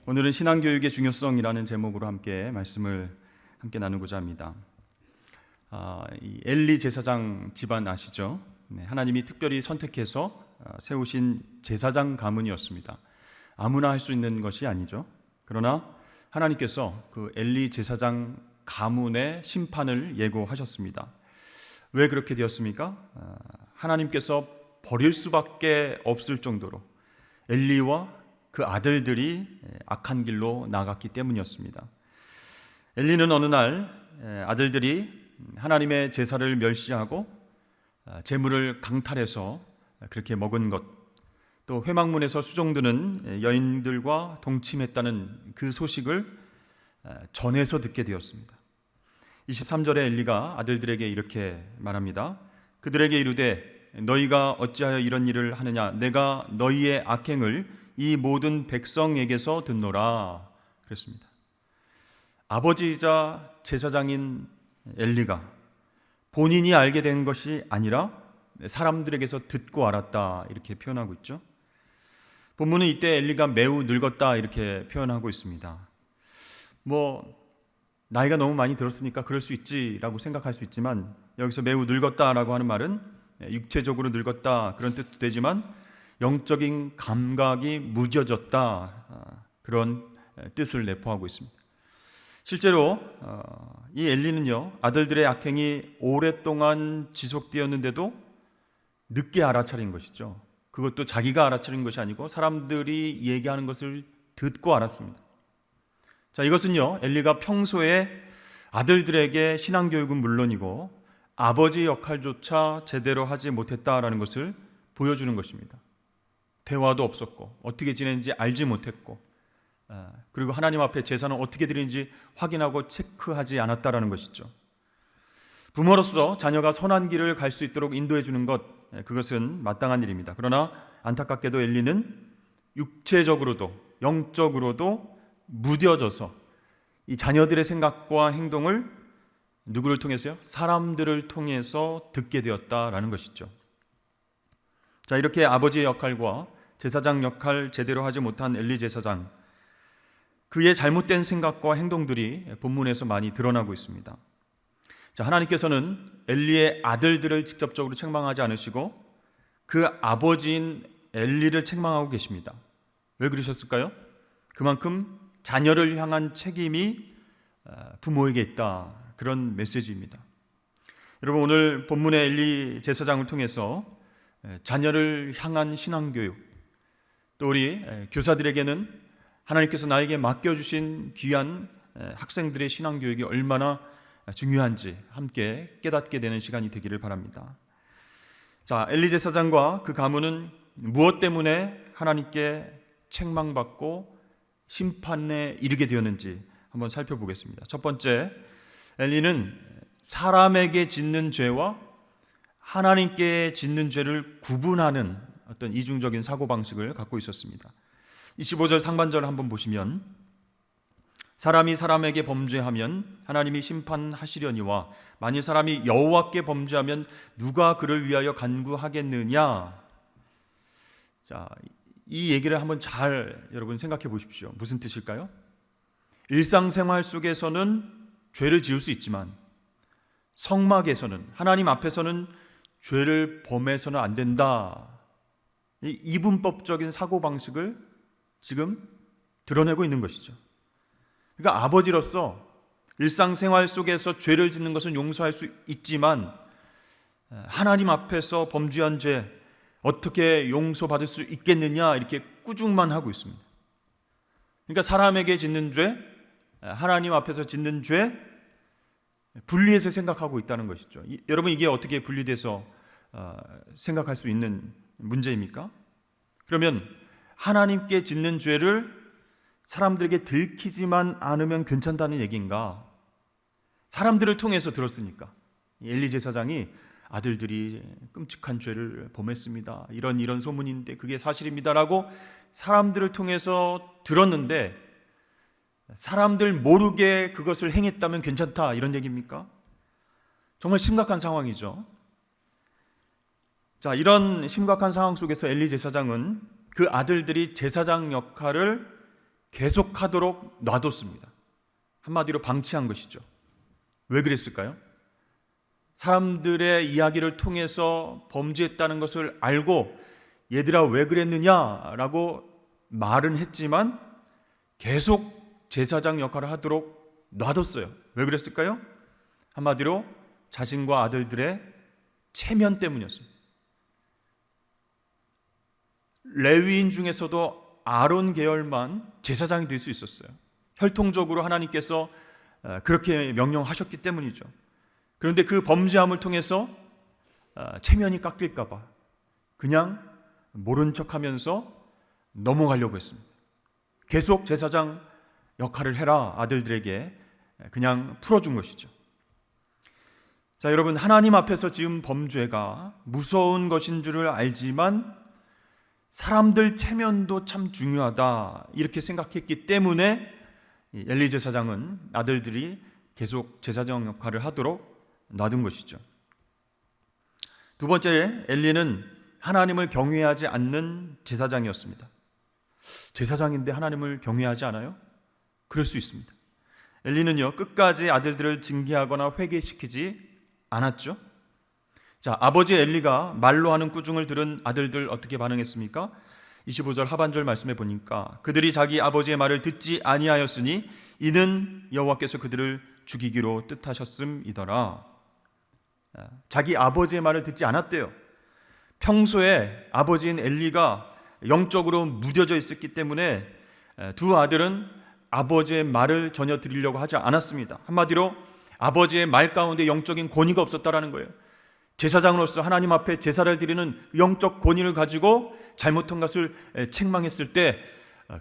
오늘은 신앙교육의 중요성이라는 제목으로 말씀을 나누고자 합니다. 이 엘리 제사장 집안 아시죠? 하나님이 특별히 선택해서 세우신 제사장 가문이었습니다. 아무나 할 수 있는 것이 아니죠. 그러나 하나님께서 그 엘리 제사장 가문의 심판을 예고하셨습니다. 왜 그렇게 되었습니까? 하나님께서 버릴 수밖에 없을 정도로 엘리와 그 아들들이 악한 길로 나갔기 때문이었습니다. 엘리는 어느 날 아들들이 하나님의 제사를 멸시하고 제물을 강탈해서 그렇게 먹은 것, 또 회막문에서 수종드는 여인들과 동침했다는 그 소식을 전해서 듣게 되었습니다. 23절에 엘리가 아들들에게 이렇게 말합니다. 그들에게 이르되 너희가 어찌하여 이런 일을 하느냐? 내가 너희의 악행을 이 모든 백성에게서 듣노라 그랬습니다. 아버지이자 제사장인 엘리가 본인이 알게 된 것이 아니라 사람들에게서 듣고 알았다 이렇게 표현하고 있죠. 본문은 이때 엘리가 매우 늙었다 이렇게 표현하고 있습니다. 나이가 너무 많이 들었으니까 그럴 수 있지라고 생각할 수 있지만, 여기서 매우 늙었다라고 하는 말은 육체적으로 늙었다 그런 뜻도 되지만 영적인 감각이 무뎌졌다 그런 뜻을 내포하고 있습니다. 실제로 이 엘리는요, 아들들의 악행이 오랫동안 지속되었는데도 늦게 알아차린 것이죠. 그것도 자기가 알아차린 것이 아니고 사람들이 얘기하는 것을 듣고 알았습니다. 자, 이것은요, 엘리가 평소에 아들들에게 신앙교육은 물론이고 아버지 역할조차 제대로 하지 못했다라는 것을 보여주는 것입니다. 대화도 없었고 어떻게 지내는지 알지 못했고, 그리고 하나님 앞에 제사는 어떻게 드리는지 확인하고 체크하지 않았다라는 것이죠. 부모로서 자녀가 선한 길을 갈 수 있도록 인도해 주는 것, 그것은 마땅한 일입니다. 그러나 안타깝게도 엘리는 육체적으로도 영적으로도 무뎌져서 이 자녀들의 생각과 행동을 누구를 통해서요? 사람들을 통해서 듣게 되었다라는 것이죠. 자, 이렇게 아버지의 역할과 제사장 역할 제대로 하지 못한 엘리 제사장, 그의 잘못된 생각과 행동들이 본문에서 많이 드러나고 있습니다. 자, 하나님께서는 엘리의 아들들을 직접적으로 책망하지 않으시고 그 아버지인 엘리를 책망하고 계십니다. 왜 그러셨을까요? 그만큼 자녀를 향한 책임이 부모에게 있다, 그런 메시지입니다. 여러분, 오늘 본문의 엘리 제사장을 통해서 자녀를 향한 신앙교육, 또 우리 교사들에게는 하나님께서 나에게 맡겨주신 귀한 학생들의 신앙교육이 얼마나 중요한지 함께 깨닫게 되는 시간이 되기를 바랍니다. 자, 엘리 제사장과 그 가문은 무엇 때문에 하나님께 책망받고 심판에 이르게 되었는지 한번 살펴보겠습니다. 첫 번째, 엘리는 사람에게 짓는 죄와 하나님께 짓는 죄를 구분하는 어떤 이중적인 사고방식을 갖고 있었습니다. 25절 상반절을 한번 보시면, 사람이 사람에게 범죄하면 하나님이 심판하시려니와 만일 사람이 여호와께 범죄하면 누가 그를 위하여 간구하겠느냐. 자, 이 얘기를 한번 잘 여러분 생각해 보십시오. 무슨 뜻일까요? 일상생활 속에서는 죄를 지을 수 있지만 성막에서는, 하나님 앞에서는 죄를 범해서는 안 된다. 이 이분법적인 사고방식을 지금 드러내고 있는 것이죠. 그러니까 아버지로서 일상생활 속에서 죄를 짓는 것은 용서할 수 있지만 하나님 앞에서 범죄한 죄 어떻게 용서받을 수 있겠느냐, 이렇게 꾸중만 하고 있습니다. 그러니까 사람에게 짓는 죄, 하나님 앞에서 짓는 죄 분리해서 생각하고 있다는 것이죠. 여러분, 이게 어떻게 분리돼서 생각할 수 있는 문제입니까? 그러면 하나님께 짓는 죄를 사람들에게 들키지만 않으면 괜찮다는 얘기인가? 사람들을 통해서 들었으니까. 엘리 제사장이 아들들이 끔찍한 죄를 범했습니다, 이런 소문인데 그게 사실입니다라고 사람들을 통해서 들었는데 사람들 모르게 그것을 행했다면 괜찮다, 이런 얘기입니까? 정말 심각한 상황이죠. 자, 이런 심각한 상황 속에서 엘리 제사장은 그 아들들이 제사장 역할을 계속하도록 놔뒀습니다. 한마디로 방치한 것이죠. 왜 그랬을까요? 사람들의 이야기를 통해서 범죄했다는 것을 알고 얘들아 왜 그랬느냐라고 말은 했지만 계속 제사장 역할을 하도록 놔뒀어요. 왜 그랬을까요? 한마디로 자신과 아들들의 체면 때문이었습니다. 레위인 중에서도 아론 계열만 제사장이 될 수 있었어요. 혈통적으로 하나님께서 그렇게 명령하셨기 때문이죠. 그런데 그 범죄함을 통해서 체면이 깎일까 봐 그냥 모른 척하면서 넘어가려고 했습니다. 계속 제사장 역할을 해라 아들들에게 그냥 풀어준 것이죠. 자, 여러분, 하나님 앞에서 지은 범죄가 무서운 것인 줄을 알지만 사람들 체면도 참 중요하다 이렇게 생각했기 때문에 엘리 제사장은 아들들이 계속 제사장 역할을 하도록 놔둔 것이죠. 두 번째, 엘리는 하나님을 경외하지 않는 제사장이었습니다. 제사장인데 하나님을 경외하지 않아요? 그럴 수 있습니다. 엘리는요, 끝까지 아들들을 징계하거나 회개시키지 않았죠. 자, 아버지 엘리가 말로 하는 꾸중을 들은 아들들 어떻게 반응했습니까? 25절 하반절 말씀에 보니까 그들이 자기 아버지의 말을 듣지 아니하였으니 이는 여호와께서 그들을 죽이기로 뜻하셨음이더라. 자기 아버지의 말을 듣지 않았대요. 평소에 아버지인 엘리가 영적으로 무뎌져 있었기 때문에 두 아들은 아버지의 말을 전혀 들으려고 하지 않았습니다. 한마디로 아버지의 말 가운데 영적인 권위가 없었다라는 거예요. 제사장으로서 하나님 앞에 제사를 드리는 영적 권위를 가지고 잘못한 것을 책망했을 때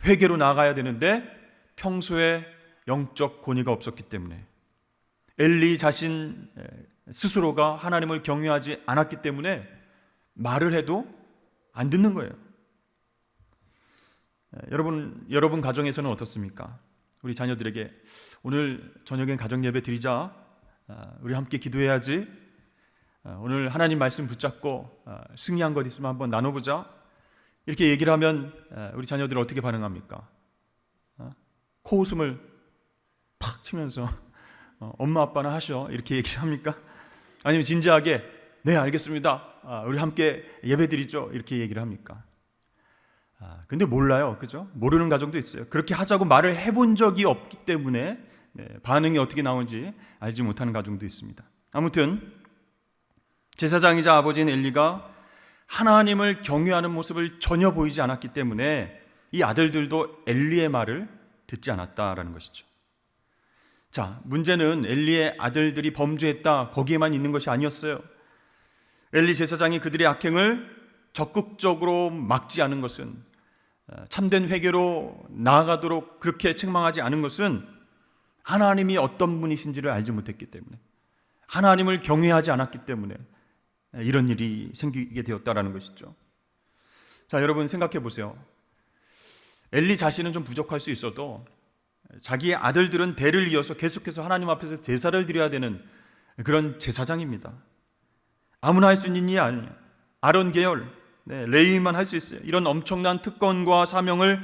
회개로 나아가야 되는데 평소에 영적 권위가 없었기 때문에 엘리 자신 스스로가 하나님을 경외하지 않았기 때문에 말을 해도 안 듣는 거예요. 여러분 가정에서는 어떻습니까? 우리 자녀들에게 오늘 저녁엔 가정 예배 드리자, 우리 함께 기도해야지, 오늘 하나님 말씀 붙잡고 승리한 것 있으면 한번 나눠보자, 이렇게 얘기를 하면 우리 자녀들은 어떻게 반응합니까? 코웃음을 팍 치면서 엄마 아빠나 하셔 이렇게 얘기를 합니까? 아니면 진지하게 네 알겠습니다, 우리 함께 예배 드리죠 이렇게 얘기를 합니까? 근데 몰라요, 그죠? 모르는 가정도 있어요. 그렇게 하자고 말을 해본 적이 없기 때문에 반응이 어떻게 나오는지 알지 못하는 가정도 있습니다. 아무튼 제사장이자 아버지인 엘리가 하나님을 경외하는 모습을 전혀 보이지 않았기 때문에 이 아들들도 엘리의 말을 듣지 않았다라는 것이죠. 자, 문제는 엘리의 아들들이 범죄했다 거기에만 있는 것이 아니었어요. 엘리 제사장이 그들의 악행을 적극적으로 막지 않은 것은, 참된 회개로 나아가도록 그렇게 책망하지 않은 것은 하나님이 어떤 분이신지를 알지 못했기 때문에, 하나님을 경외하지 않았기 때문에 이런 일이 생기게 되었다라는 것이죠. 자, 여러분 생각해 보세요. 엘리 자신은 좀 부족할 수 있어도 자기의 아들들은 대를 이어서 계속해서 하나님 앞에서 제사를 드려야 되는 그런 제사장입니다. 아무나 할 수 있는 일이 아니에요. 아론 계열, 레위만 할 수 있어요. 이런 엄청난 특권과 사명을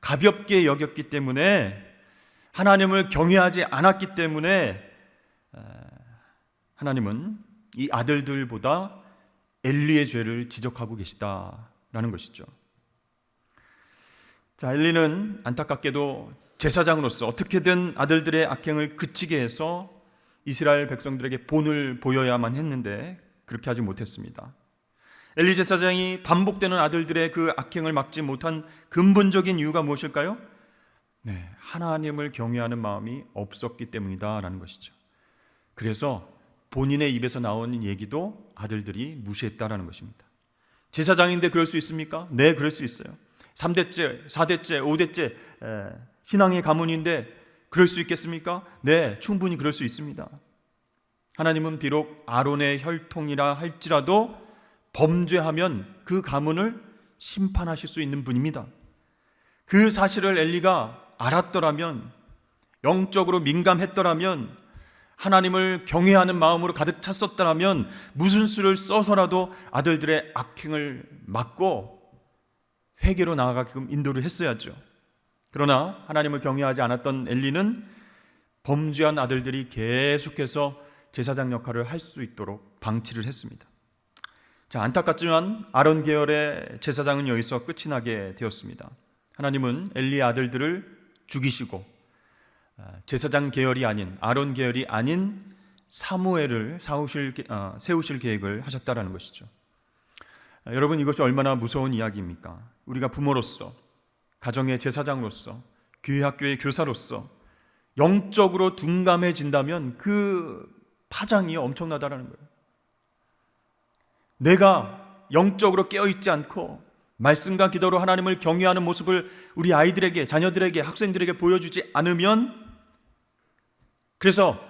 가볍게 여겼기 때문에, 하나님을 경외하지 않았기 때문에 하나님은 이 아들들보다 엘리의 죄를 지적하고 계시다라는 것이죠. 자, 엘리는 안타깝게도 제사장으로서 어떻게든 아들들의 악행을 그치게 해서 이스라엘 백성들에게 본을 보여야만 했는데 그렇게 하지 못했습니다. 엘리 제사장이 반복되는 아들들의 그 악행을 막지 못한 근본적인 이유가 무엇일까요? 하나님을 경외하는 마음이 없었기 때문이다라는 것이죠. 그래서 본인의 입에서 나오는 얘기도 아들들이 무시했다라는 것입니다. 제사장인데 그럴 수 있습니까? 네, 그럴 수 있어요. 3대째, 4대째, 5대째 신앙의 가문인데 그럴 수 있겠습니까? 네, 충분히 그럴 수 있습니다. 하나님은 비록 아론의 혈통이라 할지라도 범죄하면 그 가문을 심판하실 수 있는 분입니다. 그 사실을 엘리가 알았더라면, 영적으로 민감했더라면, 하나님을 경외하는 마음으로 가득 찼었더라면 무슨 수를 써서라도 아들들의 악행을 막고 회개로 나아가게끔 인도를 했어야죠. 그러나 하나님을 경외하지 않았던 엘리는 범죄한 아들들이 계속해서 제사장 역할을 할 수 있도록 방치를 했습니다. 자, 안타깝지만 아론 계열의 제사장은 여기서 끝이 나게 되었습니다. 하나님은 엘리의 아들들을 죽이시고 제사장 계열이 아닌, 아론 계열이 아닌 사무엘을 세우실 계획을 하셨다라는 것이죠. 여러분, 이것이 얼마나 무서운 이야기입니까? 우리가 부모로서, 가정의 제사장으로서, 교회 학교의 교사로서 영적으로 둔감해진다면 그 파장이 엄청나다라는 거예요. 내가 영적으로 깨어있지 않고 말씀과 기도로 하나님을 경외하는 모습을 우리 아이들에게, 자녀들에게, 학생들에게 보여주지 않으면, 그래서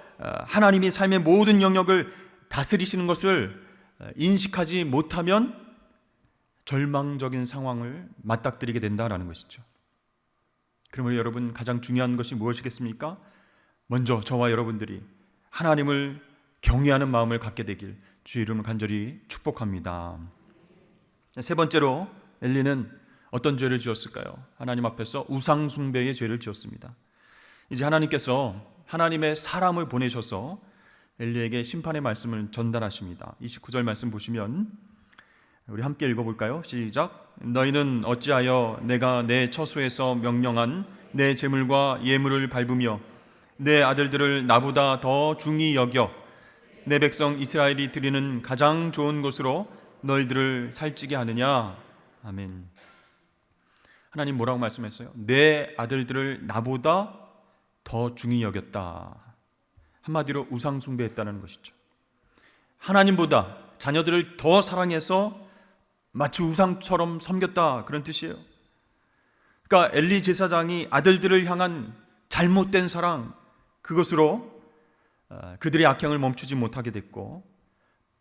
하나님이 삶의 모든 영역을 다스리시는 것을 인식하지 못하면 절망적인 상황을 맞닥뜨리게 된다는 것이죠. 그러므로 여러분, 가장 중요한 것이 무엇이겠습니까? 먼저 저와 여러분들이 하나님을 경외하는 마음을 갖게 되길 주의 이름으로 간절히 축복합니다. 세 번째로 엘리는 어떤 죄를 지었을까요? 하나님 앞에서 우상 숭배의 죄를 지었습니다. 이제 하나님께서 하나님의 사람을 보내셔서 엘리에게 심판의 말씀을 전달하십니다. 29절 말씀 보시면 우리 함께 읽어볼까요? 시작. 너희는 어찌하여 내가 내 처소에서 명령한 내 제물과 예물을 밟으며 내 아들들을 나보다 더 중히 여겨 내 백성 이스라엘이 드리는 가장 좋은 곳으로 너희들을 살찌게 하느냐? 아멘. 하나님 뭐라고 말씀했어요? 내 아들들을 나보다 더 중히 여겼다. 한마디로 우상 숭배했다는 것이죠. 하나님보다 자녀들을 더 사랑해서 마치 우상처럼 섬겼다, 그런 뜻이에요. 그러니까 엘리 제사장이 아들들을 향한 잘못된 사랑, 그것으로 그들의 악행을 멈추지 못하게 됐고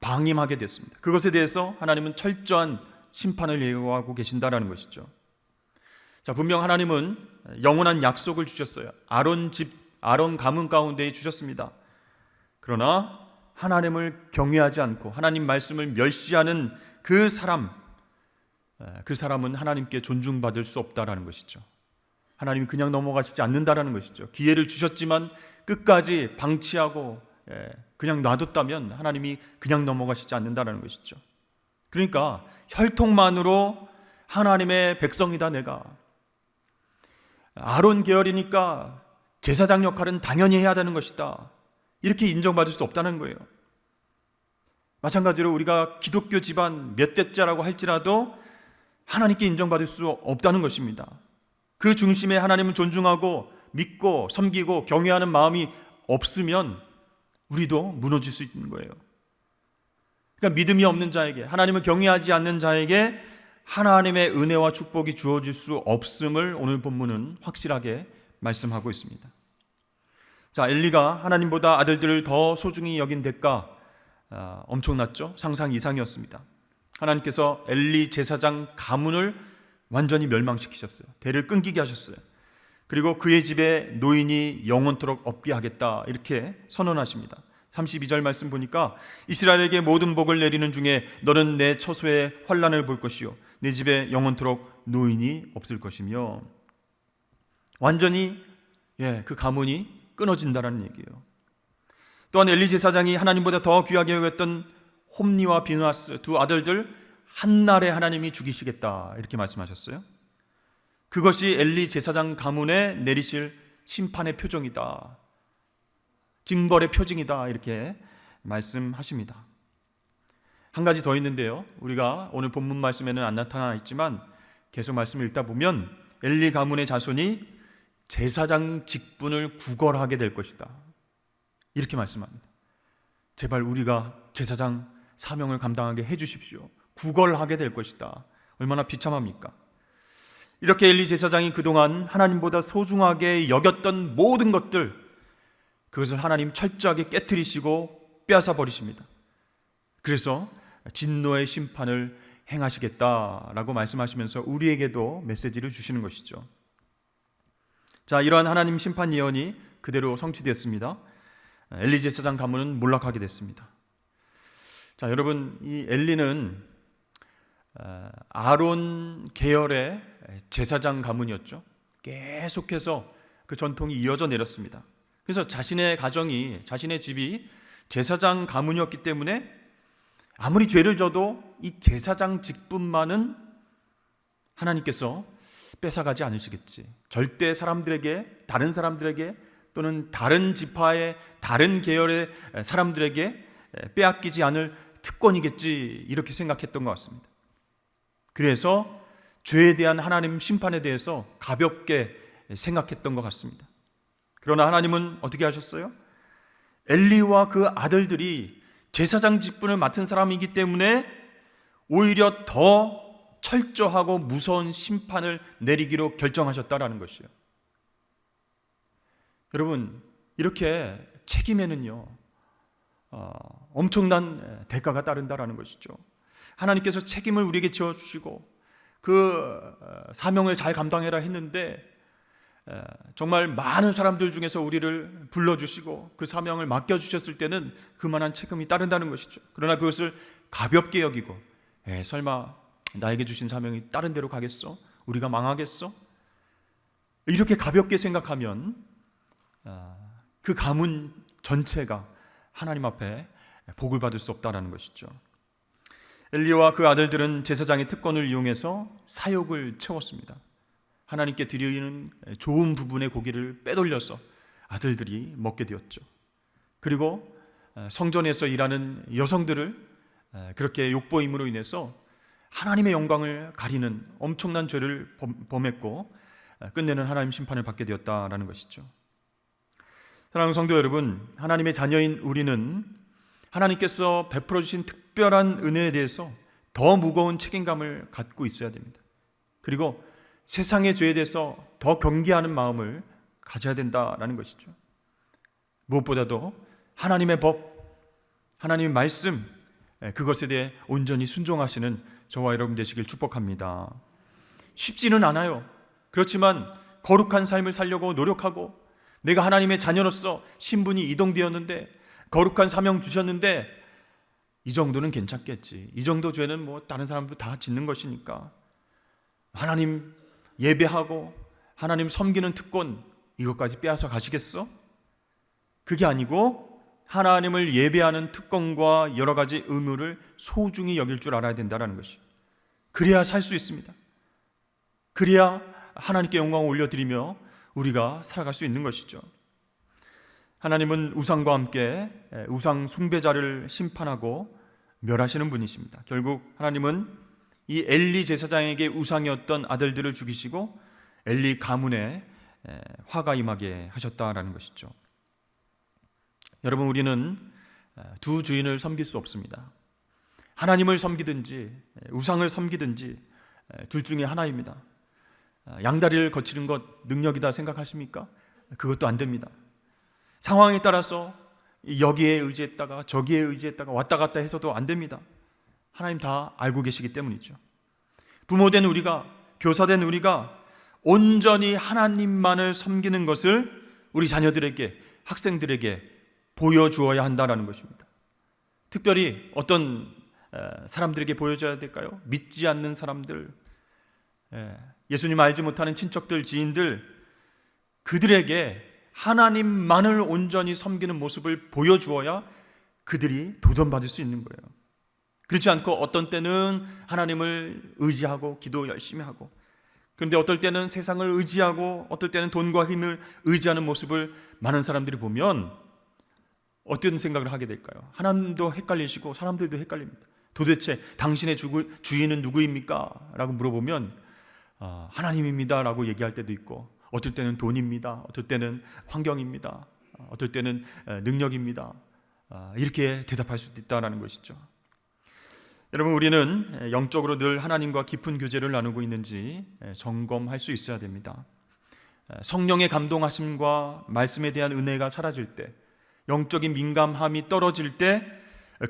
방임하게 됐습니다. 그것에 대해서 하나님은 철저한 심판을 예고하고 계신다라는 것이죠. 자, 분명 하나님은 영원한 약속을 주셨어요. 아론 가문 가운데에 주셨습니다. 그러나 하나님을 경외하지 않고 하나님 말씀을 멸시하는 그 사람은 하나님께 존중받을 수 없다라는 것이죠. 하나님이 그냥 넘어가시지 않는다라는 것이죠. 기회를 주셨지만 끝까지 방치하고 그냥 놔뒀다면 하나님이 그냥 넘어가시지 않는다라는 것이죠. 그러니까 혈통만으로 하나님의 백성이다 내가, 아론 계열이니까 제사장 역할은 당연히 해야 되는 것이다, 이렇게 인정받을 수 없다는 거예요. 마찬가지로 우리가 기독교 집안 몇 대째라고 할지라도 하나님께 인정받을 수 없다는 것입니다. 그 중심에 하나님을 존중하고 믿고 섬기고 경외하는 마음이 없으면 우리도 무너질 수 있는 거예요. 그러니까 믿음이 없는 자에게, 하나님을 경외하지 않는 자에게 하나님의 은혜와 축복이 주어질 수 없음을 오늘 본문은 확실하게 말씀하고 있습니다. 자, 엘리가 하나님보다 아들들을 더 소중히 여긴 대가 엄청났죠? 상상 이상이었습니다. 하나님께서 엘리 제사장 가문을 완전히 멸망시키셨어요. 대를 끊기게 하셨어요. 그리고 그의 집에 노인이 영원토록 없게 하겠다, 이렇게 선언하십니다. 32절 말씀 보니까 이스라엘에게 모든 복을 내리는 중에 너는 내 처소에 환난을 볼 것이요 내 집에 영원토록 노인이 없을 것이며, 완전히 그 가문이 끊어진다는 얘기예요. 또한 엘리 제사장이 하나님보다 더 귀하게 여겼던 홈니와 비느하스 두 아들들 한날에 하나님이 죽이시겠다, 이렇게 말씀하셨어요. 그것이 엘리 제사장 가문에 내리실 심판의 표정이다, 징벌의 표징이다, 이렇게 말씀하십니다. 한 가지 더 있는데요, 우리가 오늘 본문 말씀에는 안 나타나 있지만 계속 말씀을 읽다 보면 엘리 가문의 자손이 제사장 직분을 구걸하게 될 것이다, 이렇게 말씀합니다. 제발 우리가 제사장 사명을 감당하게 해주십시오. 구걸하게 될 것이다. 얼마나 비참합니까? 이렇게 엘리 제사장이 그동안 하나님보다 소중하게 여겼던 모든 것들, 그것을 하나님 철저하게 깨트리시고 빼앗아 버리십니다. 그래서 진노의 심판을 행하시겠다라고 말씀하시면서 우리에게도 메시지를 주시는 것이죠. 자, 이러한 하나님 심판 예언이 그대로 성취됐습니다. 엘리 제사장 가문은 몰락하게 됐습니다. 자, 여러분, 이 엘리는 아론 계열의 제사장 가문이었죠. 계속해서 그 전통이 이어져 내렸습니다. 그래서 자신의 가정이, 자신의 집이 제사장 가문이었기 때문에 아무리 죄를 져도 이 제사장 직분만은 하나님께서 뺏어가지 않으시겠지. 절대 사람들에게, 다른 사람들에게 또는 다른 지파의 다른 계열의 사람들에게 빼앗기지 않을 특권이겠지, 이렇게 생각했던 것 같습니다. 그래서 죄에 대한 하나님 심판에 대해서 가볍게 생각했던 것 같습니다. 그러나 하나님은 어떻게 하셨어요? 엘리와 그 아들들이 제사장 직분을 맡은 사람이기 때문에 오히려 더 철저하고 무서운 심판을 내리기로 결정하셨다라는 것이에요. 여러분, 이렇게 책임에는요, 엄청난 대가가 따른다라는 것이죠. 하나님께서 책임을 우리에게 지어주시고 그 사명을 잘 감당해라 했는데 정말 많은 사람들 중에서 우리를 불러주시고 그 사명을 맡겨주셨을 때는 그만한 책임이 따른다는 것이죠. 그러나 그것을 가볍게 여기고 설마 나에게 주신 사명이 다른 데로 가겠어? 우리가 망하겠어? 이렇게 가볍게 생각하면 그 가문 전체가 하나님 앞에 복을 받을 수 없다는 것이죠. 엘리와 그 아들들은 제사장의 특권을 이용해서 사욕을 채웠습니다. 하나님께 드리는 좋은 부분의 고기를 빼돌려서 아들들이 먹게 되었죠. 그리고 성전에서 일하는 여성들을 그렇게 욕보임으로 인해서 하나님의 영광을 가리는 엄청난 죄를 범했고 끝내는 하나님 심판을 받게 되었다라는 것이죠. 사랑하는 성도 여러분, 하나님의 자녀인 우리는 하나님께서 베풀어 주신 특별한 은혜에 대해서 더 무거운 책임감을 갖고 있어야 됩니다. 그리고 세상의 죄에 대해서 더 경계하는 마음을 가져야 된다라는 것이죠. 무엇보다도 하나님의 법, 하나님의 말씀, 그것에 대해 온전히 순종하시는 저와 여러분 되시길 축복합니다. 쉽지는 않아요. 그렇지만 거룩한 삶을 살려고 노력하고 내가 하나님의 자녀로서 신분이 이동되었는데 거룩한 사명 주셨는데 이 정도는 괜찮겠지. 이 정도 죄는 뭐 다른 사람도 다 짓는 것이니까 하나님 예배하고 하나님 섬기는 특권 이것까지 빼앗아 가시겠어? 그게 아니고 하나님을 예배하는 특권과 여러 가지 의무를 소중히 여길 줄 알아야 된다는 것이. 그래야 살 수 있습니다. 그래야 하나님께 영광을 올려드리며 우리가 살아갈 수 있는 것이죠. 하나님은 우상과 함께 우상 숭배자를 심판하고 멸하시는 분이십니다. 결국 하나님은 이 엘리 제사장에게 우상이었던 아들들을 죽이시고 엘리 가문에 화가 임하게 하셨다라는 것이죠. 여러분, 우리는 두 주인을 섬길 수 없습니다. 하나님을 섬기든지 우상을 섬기든지 둘 중에 하나입니다. 양다리를 거치는 것 능력이다 생각하십니까? 그것도 안 됩니다. 상황에 따라서 여기에 의지했다가 저기에 의지했다가 왔다 갔다 해서도 안 됩니다. 하나님 다 알고 계시기 때문이죠. 부모된 우리가, 교사된 우리가 온전히 하나님만을 섬기는 것을 우리 자녀들에게, 학생들에게 보여주어야 한다는 것입니다. 특별히 어떤 사람들에게 보여줘야 될까요? 믿지 않는 사람들, 예수님 알지 못하는 친척들, 지인들, 그들에게 하나님만을 온전히 섬기는 모습을 보여주어야 그들이 도전받을 수 있는 거예요. 그렇지 않고 어떤 때는 하나님을 의지하고 기도 열심히 하고, 그런데 어떨 때는 세상을 의지하고 어떨 때는 돈과 힘을 의지하는 모습을 많은 사람들이 보면 어떤 생각을 하게 될까요? 하나님도 헷갈리시고 사람들도 헷갈립니다. 도대체 당신의 주인은 누구입니까? 라고 물어보면 하나님입니다 라고 얘기할 때도 있고, 어떨 때는 돈입니다, 어떨 때는 환경입니다, 어떨 때는 능력입니다, 이렇게 대답할 수도 있다는 것이죠. 여러분, 우리는 영적으로 늘 하나님과 깊은 교제를 나누고 있는지 점검할 수 있어야 됩니다. 성령의 감동하심과 말씀에 대한 은혜가 사라질 때, 영적인 민감함이 떨어질 때,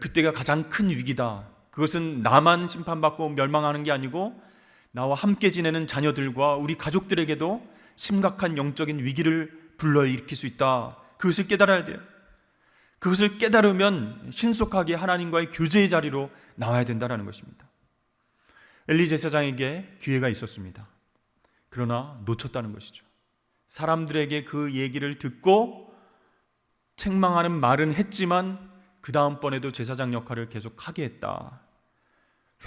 그때가 가장 큰 위기다. 그것은 나만 심판받고 멸망하는 게 아니고 나와 함께 지내는 자녀들과 우리 가족들에게도 심각한 영적인 위기를 불러일으킬 수 있다. 그것을 깨달아야 돼요. 그것을 깨달으면 신속하게 하나님과의 교제의 자리로 나와야 된다는 것입니다. 엘리 제사장에게 기회가 있었습니다. 그러나 놓쳤다는 것이죠. 사람들에게 그 얘기를 듣고 책망하는 말은 했지만 그 다음번에도 제사장 역할을 계속 하게 했다.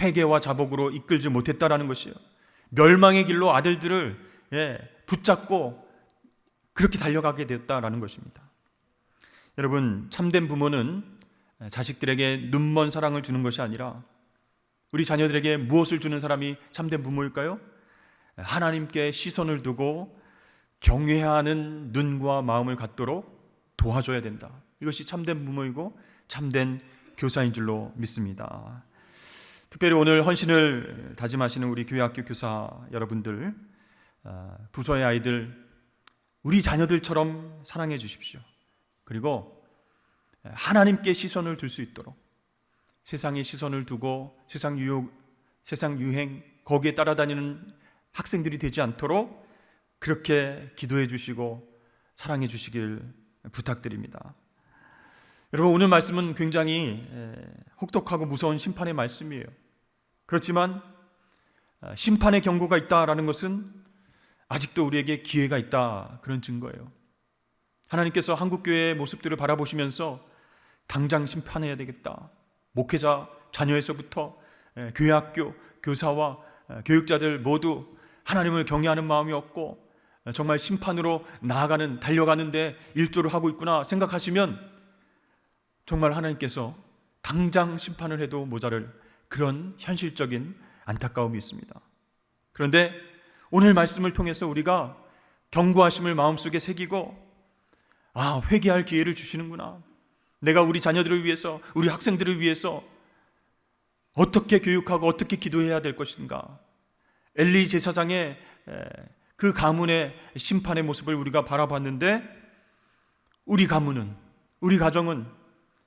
회개와 자복으로 이끌지 못했다라는 것이에요. 멸망의 길로 아들들을 붙잡고 그렇게 달려가게 되었다라는 것입니다. 여러분, 참된 부모는 자식들에게 눈먼 사랑을 주는 것이 아니라 우리 자녀들에게 무엇을 주는 사람이 참된 부모일까요? 하나님께 시선을 두고 경외하는 눈과 마음을 갖도록 도와줘야 된다. 이것이 참된 부모이고 참된 교사인 줄로 믿습니다. 특별히 오늘 헌신을 다짐하시는 우리 교회학교 교사 여러분들, 부서의 아이들, 우리 자녀들처럼 사랑해 주십시오. 그리고 하나님께 시선을 둘 수 있도록, 세상에 시선을 두고 세상 유행 거기에 따라다니는 학생들이 되지 않도록 그렇게 기도해 주시고 사랑해 주시길 부탁드립니다. 여러분, 오늘 말씀은 굉장히 혹독하고 무서운 심판의 말씀이에요. 그렇지만 심판의 경고가 있다라는 것은 아직도 우리에게 기회가 있다, 그런 증거예요. 하나님께서 한국교회의 모습들을 바라보시면서 당장 심판해야 되겠다. 목회자, 자녀에서부터 교회학교, 교사와 교육자들 모두 하나님을 경외하는 마음이 없고 정말 심판으로 나아가는, 달려가는데 일조를 하고 있구나 생각하시면 정말 하나님께서 당장 심판을 해도 모자랄 그런 현실적인 안타까움이 있습니다. 그런데 오늘 말씀을 통해서 우리가 경고하심을 마음속에 새기고, 회개할 기회를 주시는구나. 내가 우리 자녀들을 위해서, 우리 학생들을 위해서 어떻게 교육하고 어떻게 기도해야 될 것인가. 엘리 제사장의 그 가문의 심판의 모습을 우리가 바라봤는데, 우리 가문은, 우리 가정은,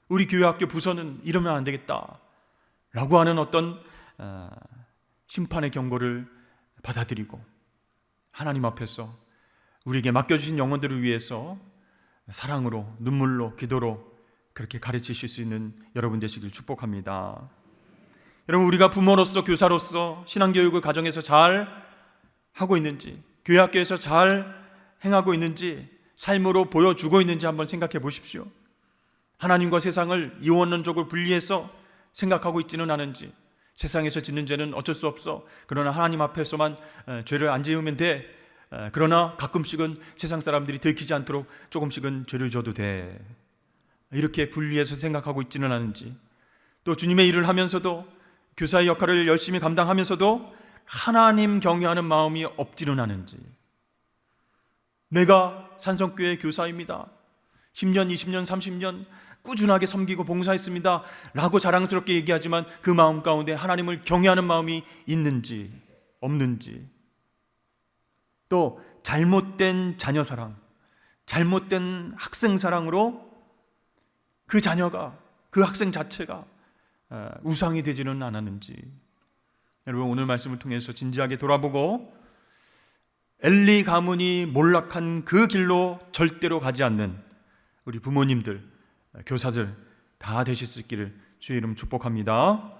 우리 교회학교 부서는 이러면 안 되겠다 라고 하는 어떤 심판의 경고를 받아들이고 하나님 앞에서 우리에게 맡겨주신 영혼들을 위해서 사랑으로, 눈물로, 기도로 그렇게 가르치실 수 있는 여러분 되시길 축복합니다. 여러분, 우리가 부모로서, 교사로서 신앙교육을 가정에서 잘 하고 있는지, 교회학교에서 잘 행하고 있는지, 삶으로 보여주고 있는지 한번 생각해 보십시오. 하나님과 세상을 이원론적으로 분리해서 생각하고 있지는 않은지, 세상에서 짓는 죄는 어쩔 수 없어, 그러나 하나님 앞에서만 죄를 안 지으면 돼, 그러나 가끔씩은 세상 사람들이 들키지 않도록 조금씩은 죄를 져도 돼, 이렇게 분리해서 생각하고 있지는 않은지, 또 주님의 일을 하면서도, 교사의 역할을 열심히 감당하면서도 하나님 경외하는 마음이 없지는 않은지, 내가 산성교회 교사입니다, 10년, 20년, 30년 꾸준하게 섬기고 봉사했습니다 라고 자랑스럽게 얘기하지만 그 마음 가운데 하나님을 경외하는 마음이 있는지 없는지, 또 잘못된 자녀 사랑, 잘못된 학생 사랑으로 그 자녀가, 그 학생 자체가 우상이 되지는 않았는지, 여러분, 오늘 말씀을 통해서 진지하게 돌아보고 엘리 가문이 몰락한 그 길로 절대로 가지 않는 우리 부모님들, 교사들 다 되실 수 있기를 주의 이름 축복합니다.